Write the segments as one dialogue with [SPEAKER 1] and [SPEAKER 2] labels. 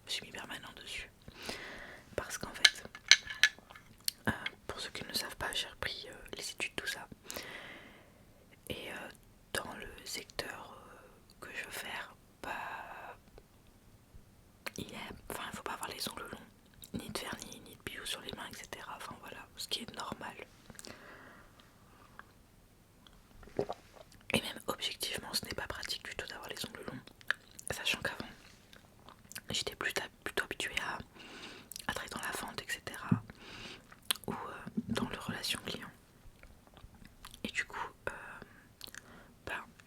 [SPEAKER 1] semi-permanent dessus. Parce qu'en fait, pour ceux qui ne savent pas, j'ai repris les études, tout ça. Et dans le secteur que je veux faire, bah, il faut pas avoir les ongles longs, ni de vernis, ni de bijoux sur les mains, etc. Enfin voilà, ce qui est normal. Et même objectivement, ce n'est pas pratique du tout d'avoir les ongles longs. Sachant qu'avant, j'étais plutôt habituée à travailler dans la vente, etc. Ou dans le relation client. Et du coup,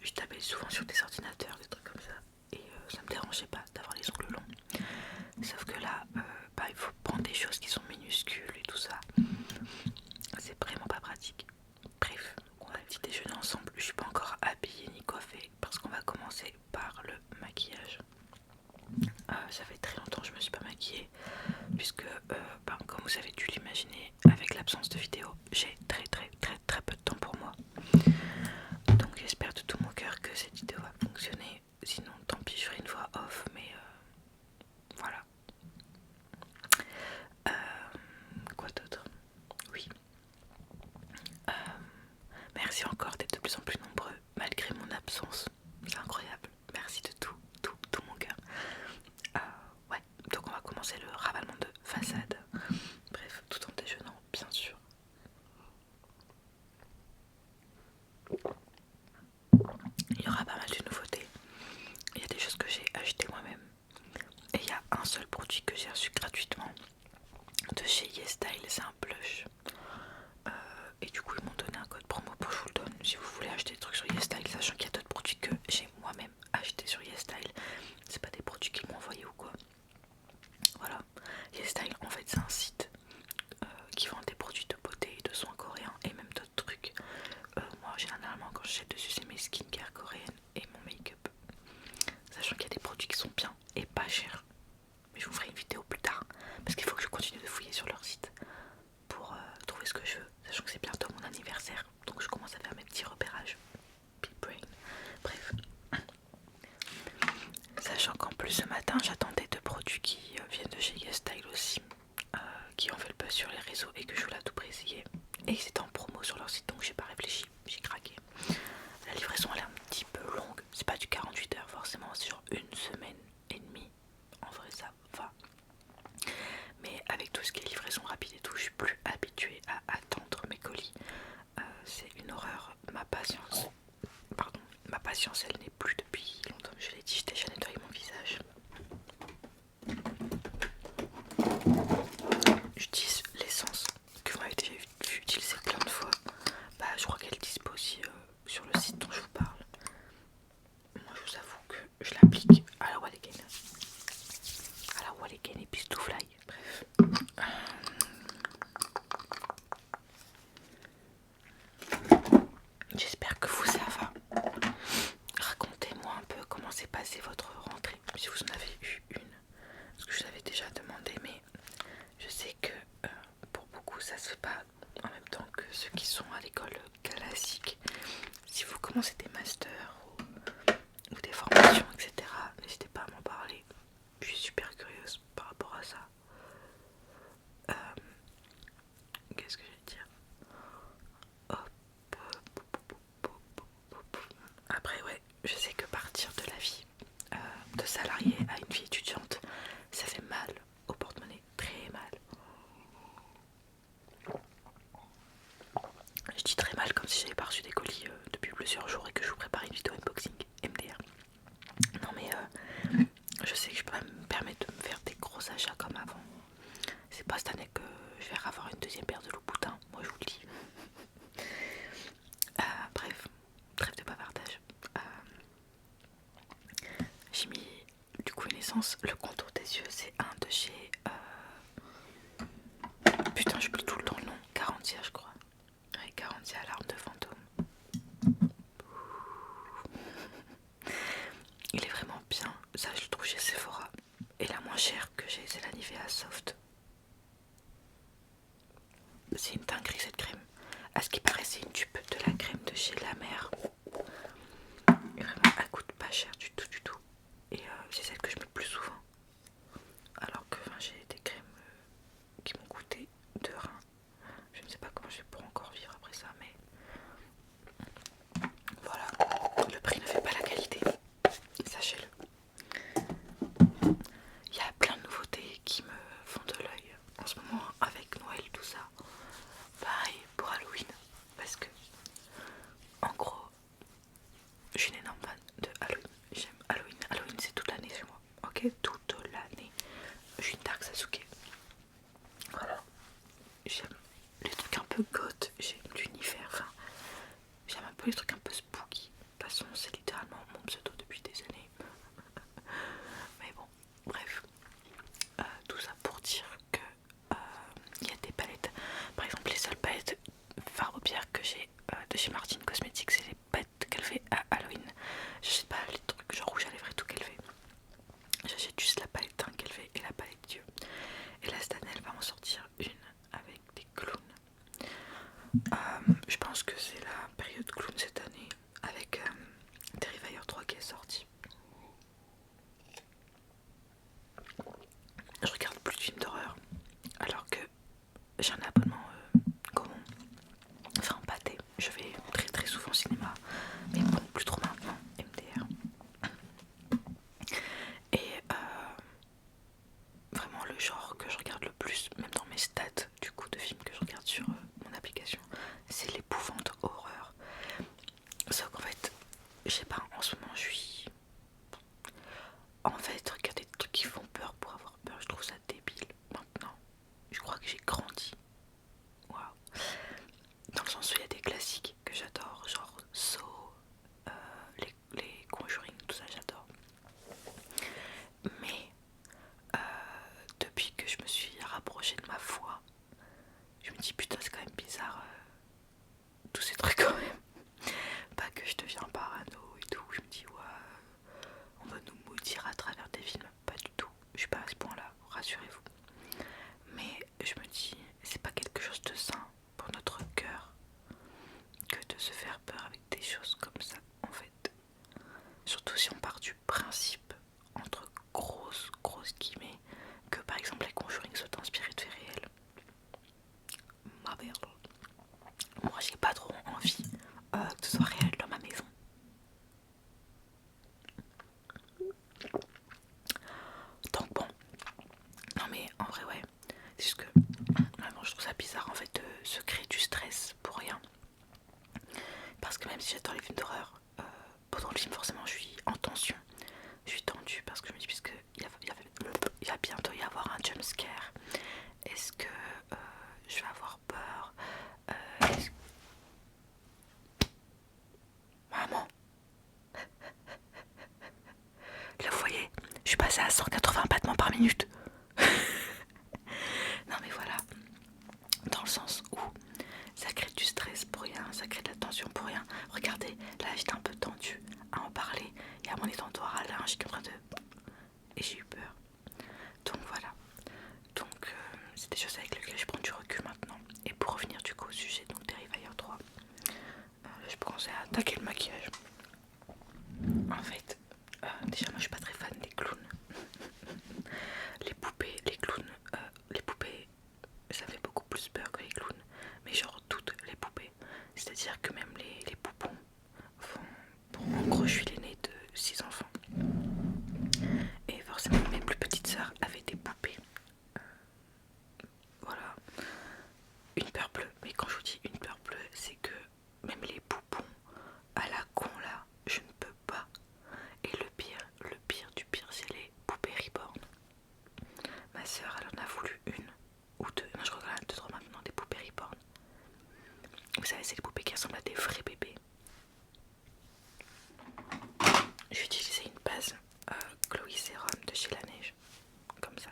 [SPEAKER 1] je tapais souvent sur des ordinateurs, des trucs comme ça. Et ça me dérangeait pas d'avoir les ongles longs. Sauf que là, il faut prendre des choses qui sont minuscules et tout ça. C'est vraiment pas pratique. Bref, on va petit déjeuner ensemble. Je suis pas encore habillée ni coiffée parce qu'on va commencer par le maquillage. Ça fait très longtemps que je me suis pas maquillée puisque, comme vous avez dû l'imaginer, avec l'absence de vidéo, j'ai très peu de temps pour moi. Donc j'espère de tout mon cœur que cette vidéo va fonctionner. Sinon, tant pis, je ferai une voix off, mais voilà. Quoi d'autre? Oui. Merci encore d'être de plus en plus nombreux malgré mon absence. C'est incroyable. Merci de tout mon cœur. Ouais, donc on va commencer le ravalement de façade. Bref, tout en déjeunant, bien sûr. Il y aura pas mal de nouveautés. Il y a des choses que j'ai achetées moi-même. Et il y a un seul produit que j'ai reçu gratuitement de chez YesStyle, c'est un blush. Et du coup ils m'ont donné un code promo pour je vous le donne si vous voulez acheter des trucs sur YesStyle, sachant qu'il y a d'autres produits que j'ai moi-même acheté sur YesStyle. C'est pas des produits qu'ils m'ont envoyés ou quoi. Voilà. YesStyle en fait c'est un site qui vend des produits de beauté et de soins coréens et même d'autres trucs. Moi généralement quand j'achète dessus c'est mes skincare coréennes et mon make-up. Sachant qu'il y a des produits qui sont bien et pas chers. Mais je vous ferai une vidéo plus tard parce qu'il faut que je continue de fouiller sur leur site pour trouver ce que je veux, sachant que c'est bientôt mon anniversaire, donc je commence à faire mes petits repérages. Big brain. Bref. Sachant qu'en plus ce matin j'attendais deux produits qui viennent de chez YesStyle aussi, qui ont fait le buzz sur les réseaux et que je voulais à tout prix essayer. Et c'était en promo sur leur site, donc j'ai pas réfléchi, j'ai craqué. La livraison elle est un petit peu longue, c'est pas du 48 heures forcément, c'est genre une semaine et demie. En vrai ça va. Mais avec tout ce qui est livraison rapide et tout, je suis plus habituée à attendre mes colis. C'est une horreur. Ma patience elle n'est plus depuis longtemps. Je l'ai dit, j'ai déjà nettoyé mon visage. J'utilise l'essence que vous m'avez déjà vu utiliser plein de fois. Je crois qu'elle dispose aussi sur le site dont je vous parle. Moi je vous avoue que je l'applique à la Walliken. Et puis tout fly. Bref. J'espère que vous ça va. Racontez-moi un peu comment s'est passée votre rentrée, si vous en avez eu une. Parce que je vous avais déjà demandé, mais je sais que pour beaucoup ça se fait pas en même temps que ceux qui sont à l'école classique. Si vous commencez des masters ou des formations, etc., n'hésitez pas à m'en parler. Je suis super curieuse par rapport à ça. Qu'est-ce que je vais dire? Hop. Après ouais, je sais que partir de la vie de salarié à une vie étudiante, ça fait mal au porte-monnaie, très mal. Je dis très mal comme si j'avais pas reçu des colis depuis plusieurs jours et que je vous prépare une vidéo unboxing MDR. Non mais je sais que je peux pas me permettre de me faire des gros achats comme avant. C'est pas cette année que je vais avoir une deuxième paire de Louboutin, moi je vous le dis. Bref, trêve de bavardage. J'ai mis du coup une essence. Le contour des yeux, c'est un de chez. Putain, je plus tout le temps le nom. Garantia, je crois. Ouais, Garantia, l'arme de fantôme. Il est vraiment bien. Ça, je le trouve chez Sephora. Et la moins chère que j'ai, c'est la Nivea Soft. C'est une dinguerie cette crème. À ce qui paraît, c'est une dupe de la crème de chez La Mer. Et vraiment, elle coûte pas cher du tout. Et c'est celle que je mets le plus souvent. je suis une Dark Sasuke. Voilà. J'aime les trucs un peu goth, j'aime l'univers, enfin j'aime un peu les trucs un peu spooky. De toute façon c'est littéralement mon pseudo depuis des années. Mais bon, bref. Tout ça pour dire que il y a des palettes. Par exemple les seules palettes fard paupières que j'ai de chez Martine Cosmetics, c'est les palettes qu'elle fait à Halloween. J'achète pas les trucs genre rouge à lèvres et tout qu'elle fait. J'achète juste la palette teint qu'elle fait et la palette d'yeux. Et là cette année elle va en sortir une avec des clowns. Je pense que c'est la période clown cette année avec Terrifier 3 qui est sorti. Je regarde plus de films d'horreur alors que j'ai un abonnement commun, enfin pâté. Je vais très très souvent au cinéma, mais bon, plus trop maintenant, MDR. Et vraiment le genre que je regarde le plus, même dans mes stats du coup de films que je regarde sur mon application, c'est l'épouvante horreur. Sauf qu'en fait, je sais pas, en ce moment je suis... En fait, regarder des trucs qui font peur pour avoir peur, je trouve ça débile. Maintenant, je crois que j'ai grandi. Waouh. Dans le sens où il y a des classiques que j'adore, genre Saw, les Conjuring, tout ça j'adore. Mais depuis que je me suis rapprochée de ma foi, je me dis putain c'est quand même bizarre tous ces trucs quand même. Pas que je deviens parano et tout, je me dis ouais on va nous maudire à travers des films, pas du tout, je suis pas à ce point là, rassurez-vous. Mais je me dis c'est pas quelque chose de sain pour notre cœur que de se faire peur avec des choses comme ça en fait. Surtout si on part du principe, entre grosses guillemets, que par exemple les Conjuring sont inspirés de faits réels. Ma merde. Moi j'ai pas trop envie que ce soit réel dans ma maison. Donc bon, non mais en vrai ouais, c'est juste que vraiment je trouve ça bizarre en fait de se créer du stress pour rien. Parce que même si j'adore les films d'horreur, pendant le film forcément je suis en tension, je suis tendue parce que je me dis puisque il va bientôt y avoir un jumpscare, est-ce que je vais avoir peur, Maman, là vous voyez, je suis passée à 180 battements par minute. Non mais voilà, dans le sens où ça crée du stress pour rien, ça crée de la tension pour rien. Regardez, là j'étais un peu tendue à en parler et à mon étendoir à linge qui est en train de... Et j'ai eu peur. Donc voilà, donc c'est des choses avec lesquelles je prends du recul maintenant. Et pour revenir du coup au sujet, donc Terrifier 3, je pensais à attaquer le maquillage. En fait, déjà moi je suis pas très fan des clowns. Les poupées, les clowns, les poupées, ça fait beaucoup plus peur que les clowns. Mais genre toutes les poupées. C'est-à-dire que même les poupons font... Bon, en gros je suis l'aînée de 6 enfants. Et forcément mes plus petites sœurs avaient des poupées. Voilà. Une peur bleue. Mais quand je vous dis une peur bleue, c'est que même les poupons à la con là, je ne peux pas. Et le pire du pire, c'est les poupées reborn. Ma soeur, elle en a voulu une ou deux. Non, je crois qu'elle en a deux, trois maintenant, des poupées reborn. Vous savez, c'est les poupées qui ressemblent à des vrais bébés. J'ai utilisé une base Chloé Sérum de chez La Neige. Comme ça.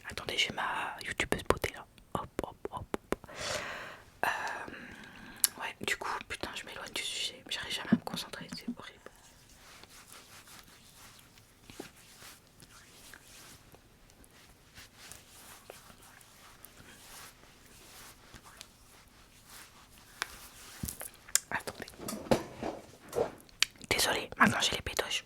[SPEAKER 1] Attendez, j'ai ma youtubeuse beauté là. Hop, hop, hop. Ouais, du coup, putain, je m'éloigne du sujet. J'arrive jamais à me concentrer, c'est horrible. Attendez. Désolée, maintenant j'ai les pétoches.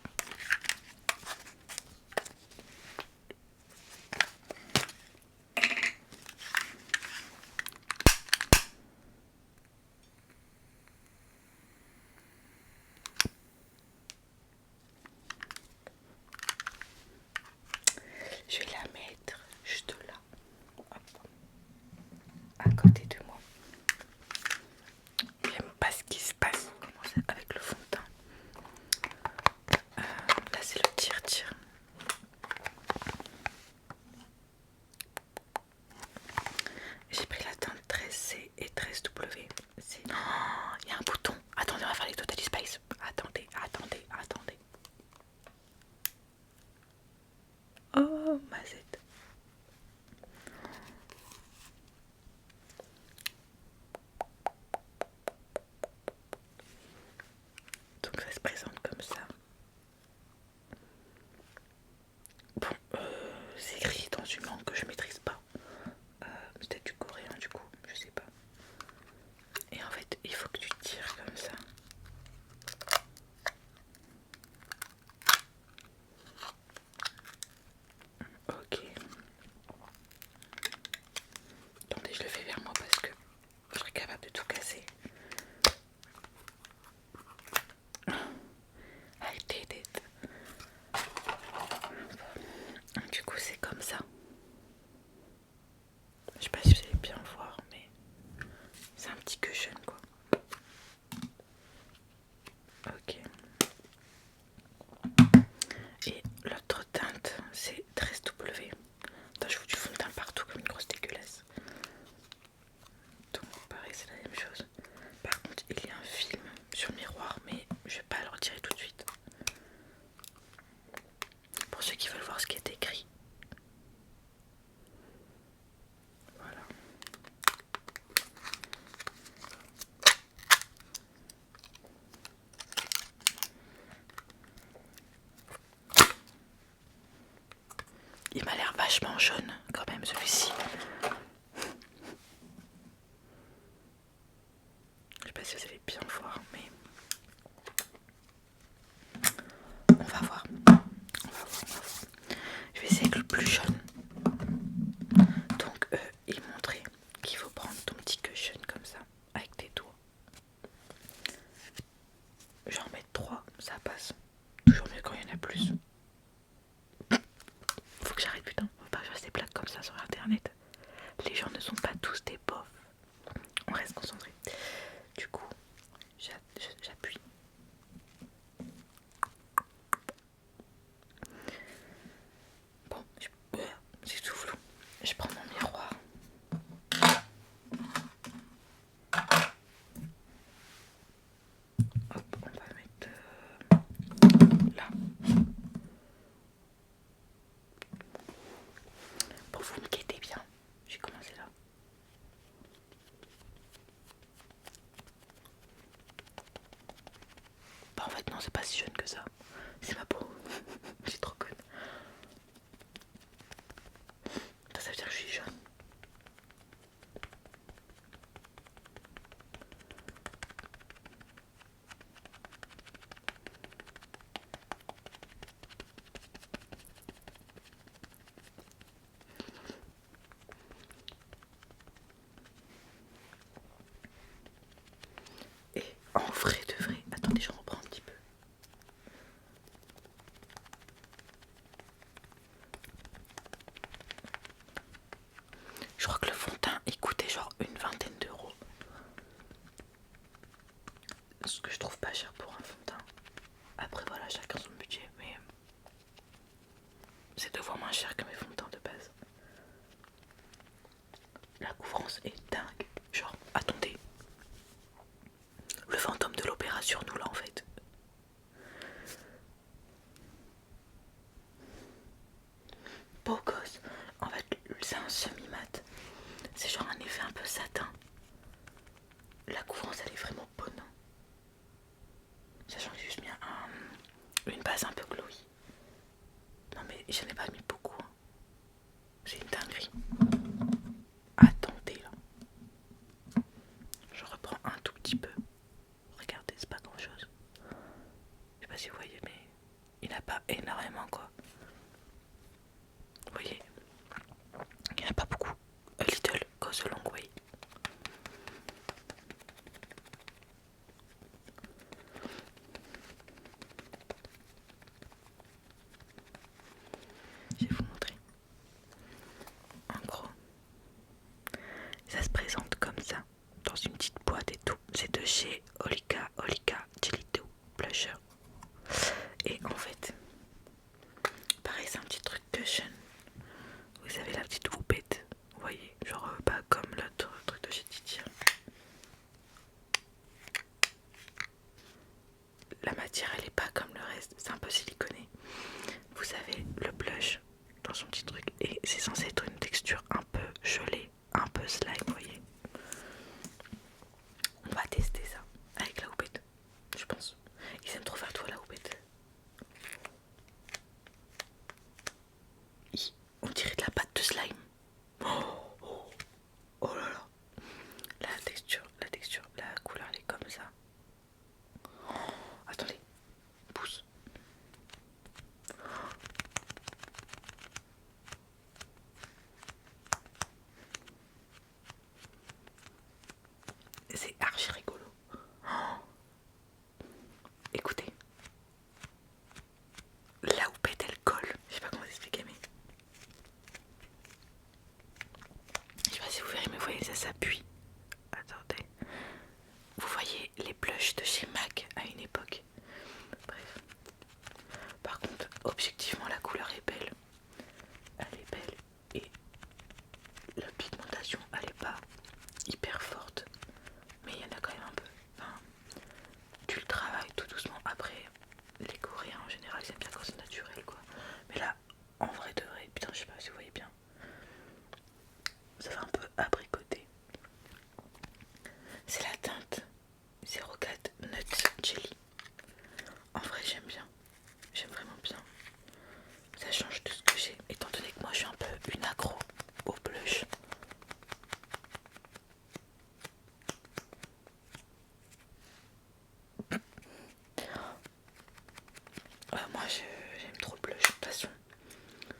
[SPEAKER 1] Il m'a l'air vachement jaune quand même celui-ci. Je sais pas si vous allez bien le voir, mais on va voir. Je vais essayer avec le plus jaune. Donc il montrait qu'il faut prendre ton petit cushion comme ça, avec tes doigts. J'en mets 3, ça passe. Toujours mieux quand il y en a plus. Faut que j'arrête, putain. On va pas faire des blagues comme ça sur internet. Les gens ne sont pas tous des pauvres. On reste concentré. Du coup, j'appuie. Bon, c'est tout flou. Je prends mon miroir. Hop, on va mettre là. Pour vous me guettez bien. J'ai commencé là. Bah en fait non, c'est pas si jeune que ça. C'est ma peau. J'ai trop conne. Ça veut dire que je suis jeune. Et en vrai de vrai, attendez, je reprends un petit peu. Je crois que le fond de teint il coûtait genre une vingtaine d'euros. Ce que je trouve pas cher pour un fond de teint. Après voilà, chacun son budget, mais c'est 2 fois moins cher que mes fonds de teint de base. La couvrance est dingue. Genre, attendez. Le fantôme de l'opéra sur nous là en fait. Beau gosse. En fait, c'est un semi-mat. C'est genre un effet un peu satin. La couvrance elle est vraiment bonne. Sachant que j'ai juste mis une base un peu glowy. Non mais j'en ai pas mis beaucoup. Hein. C'est une dinguerie. Attendez là. Je reprends un tout petit peu. Regardez, c'est pas grand chose. Je sais pas si vous voyez, mais il n'y en a pas énormément quoi. Vous voyez, il n'y en a pas beaucoup. A little goes a long way. Je vais vous montrer. En gros, ça se présente comme ça, dans une petite boîte et tout. C'est de chez Olika Jelly Do Blusher. Et en fait, pareil, c'est un petit truc cushion. Vous avez la petite houppette, vous voyez, genre pas comme l'autre truc de chez Titi. La matière elle est pas comme le reste, c'est un peu siliconé. Vous avez le blush dans son petit truc et c'est censé être une texture un peu gelée, un peu slime, vous voyez. On va tester ça avec la houppette, je pense. Ils aiment trop faire toi la houppette. On dirait de la pâte de slime. Oh là là. La texture, la couleur elle est comme ça. Attendez, pousse. C'est archi rigolo. Écoutez. La houppette elle colle. Je sais pas comment vous expliquer mais. Je sais pas si vous verrez mais vous voyez ça s'appuie. Attendez. Vous voyez les blushs de chez MAC à une époque. Bref. Par contre, objectivement la couleur est belle. Elle est belle. Et la pigmentation elle est pas hyper forte. Mais il y en a quand même un peu. Enfin, tu le travailles tout doucement. Après, les Coréens en général ils aiment bien quand c'est naturel quoi. Mais là, en vrai de vrai, putain je sais pas si vous voyez bien. Ça fait un peu abricoté.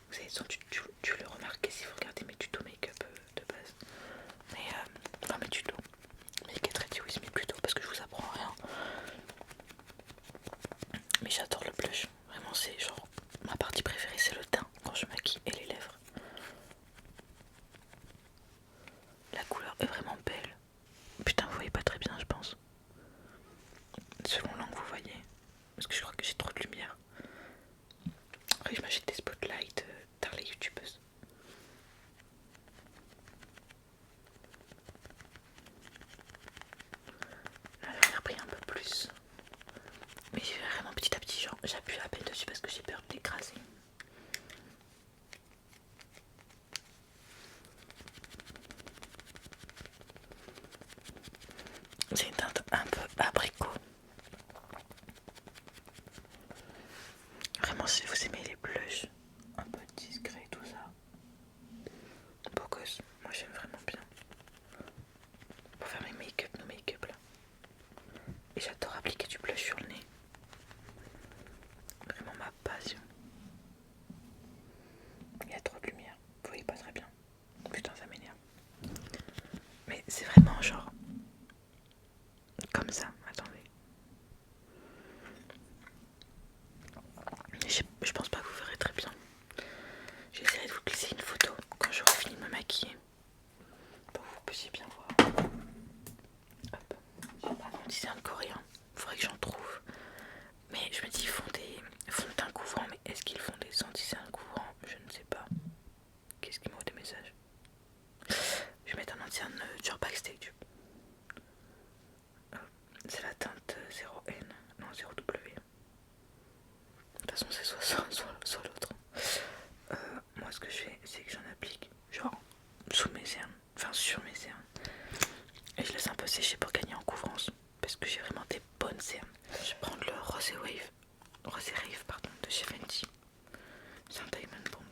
[SPEAKER 1] Vous savez, tu le remarquez si vous regardez mes tutos make-up de base. Mais, enfin mes tutos. Make-up ready with me plutôt, parce que je vous apprends rien. Mais j'adore le blush. Vraiment, c'est genre ma partie préférée, c'est le teint quand je maquille et les lèvres. La couleur est vraiment belle. Putain, vous voyez pas très bien, je pense. Selon l'angle, vous voyez. Parce que je crois que j'ai trop de lumière. Après, je m'achète des spotlights dans les youtubeuses. Là, j'ai repris un peu plus. Mais j'ai vraiment petit à petit, genre, j'appuie à peine dessus parce que j'ai peur de l'écraser. C'est une teinte un peu abricot. Vraiment, si vous aimez les blushs un peu discrets, tout ça, beau gosse, moi j'aime vraiment bien. Pour faire mes make-up, nos make-up là. Et j'adore appliquer du blush sur le nez. Vraiment ma passion. Il y a trop de lumière, vous voyez pas très bien. Putain, ça m'énerve. Mais c'est vraiment genre comme ça, attendez. Je pense pas que vous verrez très bien. J'essaierai de vous glisser une photo quand j'aurai fini de me maquiller pour que vous puissiez bien voir. Hop. J'ai pas mon design coréen, faudrait que j'en trouve. Mais je me dis, ils font des fonds de teint couvrants, mais est-ce qu'ils font des anti-cernes couvrants? Je ne sais pas. Qu'est-ce qu'ils m'envoient des messages? Je vais mettre un anti-cerne sur Backstage. C'est la teinte 0N, non 0W. De toute façon, c'est soit l'autre. Moi, ce que je fais, c'est que j'en applique genre sous mes cernes, enfin sur mes cernes. Et je laisse un peu sécher pour gagner en couvrance. Parce que j'ai vraiment des bonnes cernes. Je vais prendre le Rosé Rave pardon, de chez Fenty. C'est un Diamond Bomb.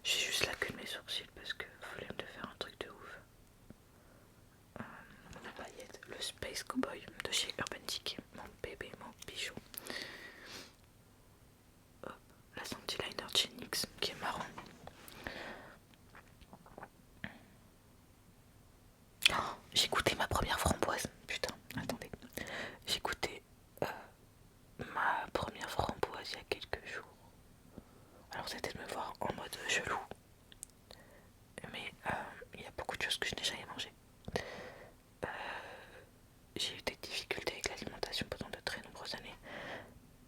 [SPEAKER 1] J'ai juste la queue de mes sourcils parce que flemme de faire un truc de ouf. La paillette, le Space Cowboy de chez Urban Decay, mon bébé, mon bijou. Hop, la Sandy Liner de chez NYX qui est marron. Oh, j'ai goûté ma première framboise. Putain, attendez. J'ai goûté ma première framboise il y a quelques jours. Alors c'était de me voir en mode chelou. Mais il y a beaucoup de choses que je n'ai jamais mangées. J'ai eu des difficultés avec l'alimentation pendant de très nombreuses années.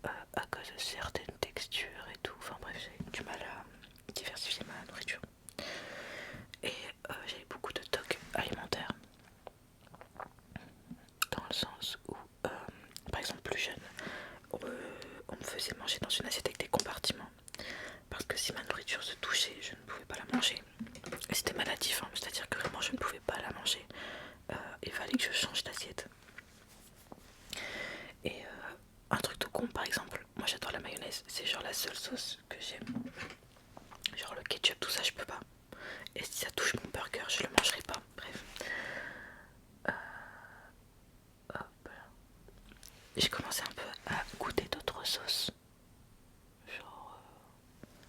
[SPEAKER 1] À cause de certaines textures et tout. Enfin bref, j'ai du mal à diversifier ma nourriture. Et j'avais beaucoup de tocs alimentaires. Dans le sens où, par exemple plus jeune, on me faisait manger dans une assiette avec des compartiments. Parce que si ma nourriture se touchait, je ne pouvais pas la manger. Et c'était maladif, hein, c'est-à-dire que vraiment je ne pouvais pas la manger. Il fallait que je change d'assiette. Et un truc tout con, par exemple, moi j'adore la mayonnaise, c'est genre la seule sauce que j'aime. Genre le ketchup, tout ça, je peux pas. Et si ça touche mon burger, je le mangerai pas. Bref. Hop. J'ai commencé un peu à goûter d'autres sauces. Genre.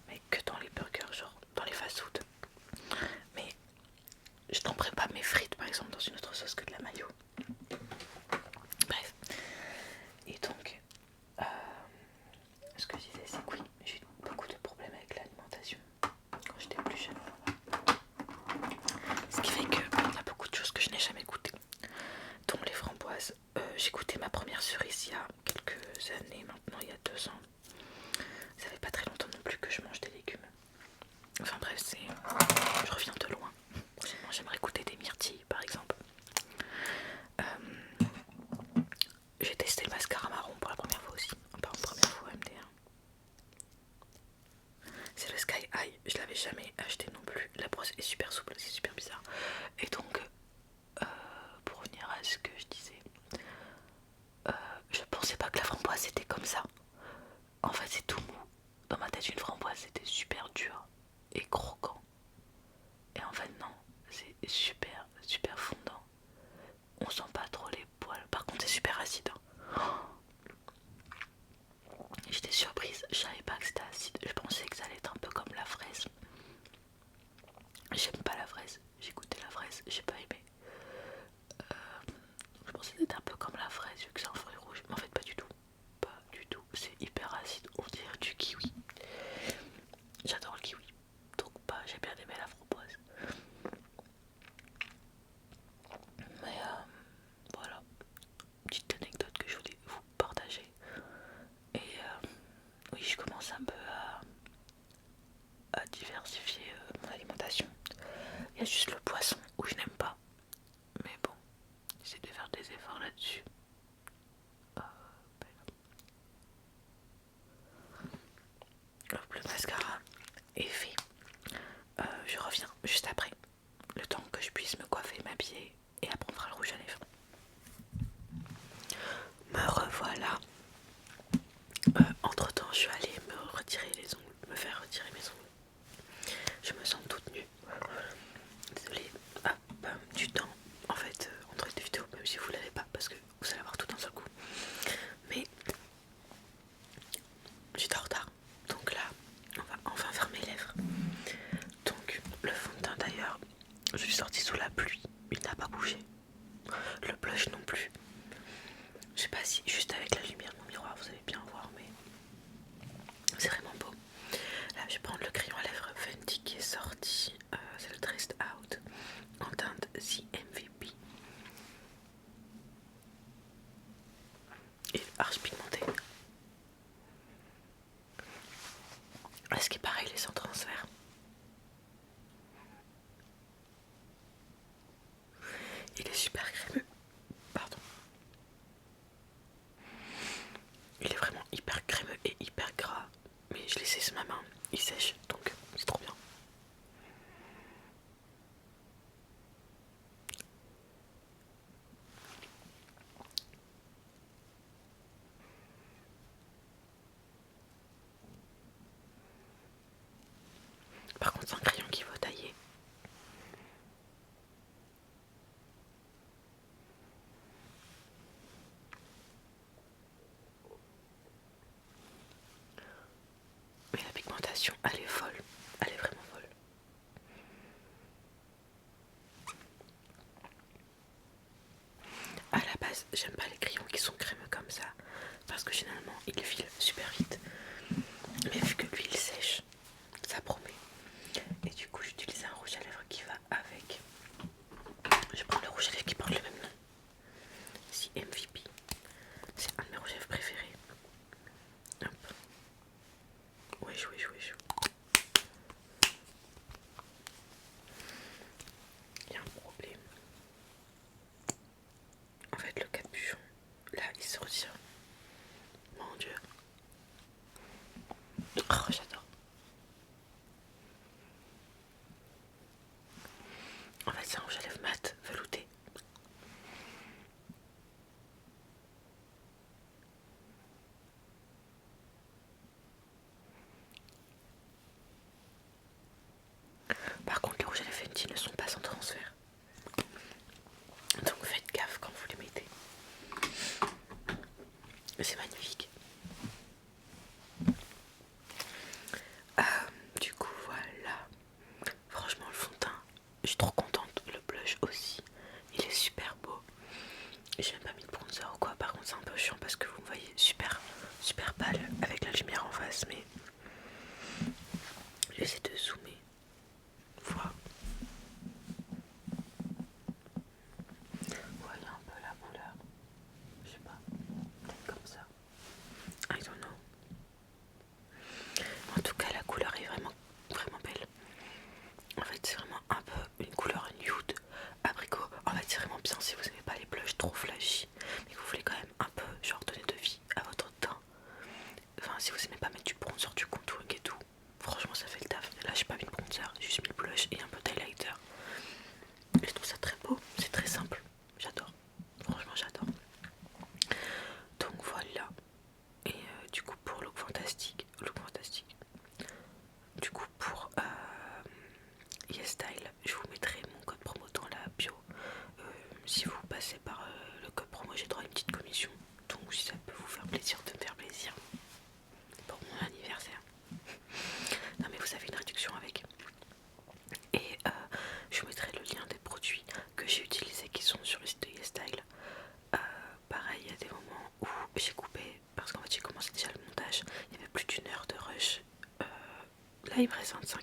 [SPEAKER 1] Mais que dans les burgers, genre dans les fast-food. Mais je tremperai pas mes frites par exemple dans une autre sauce que de la mayo. Bref. Et donc, ce que je disais, c'est que oui, j'ai eu beaucoup de problèmes avec l'alimentation quand j'étais plus jeune. Ce qui fait qu'il y a beaucoup de choses que je n'ai jamais goûtées, dont les framboises. J'ai goûté ma première cerise il y a quelques années maintenant, il y a 2 ans. Ça fait pas très longtemps non plus que je mange des légumes. Enfin bref, je reviens de loin. Prochainement, j'aimerais goûter des myrtilles par exemple. J'ai testé le mascara marron pour la première fois aussi. Enfin, première fois MDR. C'est le Sky High, je l'avais jamais acheté non plus. La brosse est super souple, c'est super bizarre. Et donc, pour revenir à ce que je disais, je pensais pas que la framboise c'était comme ça. En fait, c'est tout mou. Dans ma tête, une framboise c'était super dur et croquant. Et en fait, non, c'est super fondant. On sent pas trop les poils. Par contre, c'est super c'était acide. Je pensais que ça allait être un peu comme la fraise. J'aime pas la fraise. J'ai goûté la fraise, j'ai pas aimé. Je pensais que c'était un peu comme la fraise vu que c'est un fruit rouge. Mais en fait pas du tout. Pas du tout. C'est hyper acide. On dirait du kiwi. J'adore le kiwi. Donc bah j'ai bien aimé la framboise. Mais voilà. Petite anecdote que je voulais vous partager. Et oui, je commence un peu à diversifier mon alimentation. Il y a juste le poisson où je n'aime pas. Mais bon, j'essaie de faire des efforts là-dessus. Hop, le mascara est fait. Je reviens juste après. Le temps que je puisse me coiffer, m'habiller. Et après on fera le rouge à lèvres. Me revoilà. Entre temps, je suis allée me retirer les ongles, me faire retirer mes ongles. Je me sens toute nue. Désolée. Du temps en fait entre les deux vidéos, même si vous l'avez pas, parce que vous allez avoir tout d'un seul coup. Mais j'étais en retard. Donc là, on va enfin faire mes lèvres. Donc le fond de teint d'ailleurs, je suis sortie sous la pluie. Il n'a pas bougé. Le blush non plus. Je sais pas si juste avec la lumière de mon miroir vous allez bien voir, mais c'est vraiment beau. Là je vais prendre le crayon à lèvres Fenty qui est sorti. C'est le Dressed Out en teinte The MVP. Et archi pigmenté. Ce qui est pareil, les sans transfert. Il est super crémeux. Pardon. Il est vraiment hyper crémeux et hyper gras. Mais je l'ai laissé sur ma main. Il sèche, donc c'est trop bien. Par contre, c'est un crayon qu'il faut tailler. Mais la pigmentation, elle est folle. Elle est vraiment folle. À la base, j'aime pas les crayons qui sont crémeux comme ça. Parce que généralement, ils filent super vite. Mais vu que lui, il sèche, ça promet. Et du coup, j'utilise un rouge à lèvres qui va avec. Je prends le rouge à lèvres qui porte le même nom. C'est MVP. C'est un de mes rouges à lèvres préférés. Hop. Wesh. Il y a un problème. En fait, le capuchon, là, il se retire. Mon dieu. Oh, j'adore. En fait, c'est un rouge à lèvres mat, velouté. Par contre, les rouges à lèvres Fenty ne sont pas sans transfert. Donc faites gaffe quand vous les mettez. C'est magnifique. Du coup, voilà. Franchement, le fond de teint, je suis trop contente. Le blush aussi, il est super beau. J'ai même pas mis de bronzer ou quoi. Par contre, c'est un peu chiant parce que vous me voyez super pâle avec la lumière en face. Mais j'essaie de zoomer. Voilà. Vous voyez un peu la couleur. Je sais pas. Peut-être comme ça. I don't know. En tout cas, la couleur est vraiment belle. En fait, c'est vraiment un peu une couleur nude, abricot. En fait, c'est vraiment bien si vous aimez pas les blushs trop flashy, mais que vous voulez quand même un peu genre donner de vie à votre teint. Enfin, si vous aimez pas mettre du bronzer Là, il présente 5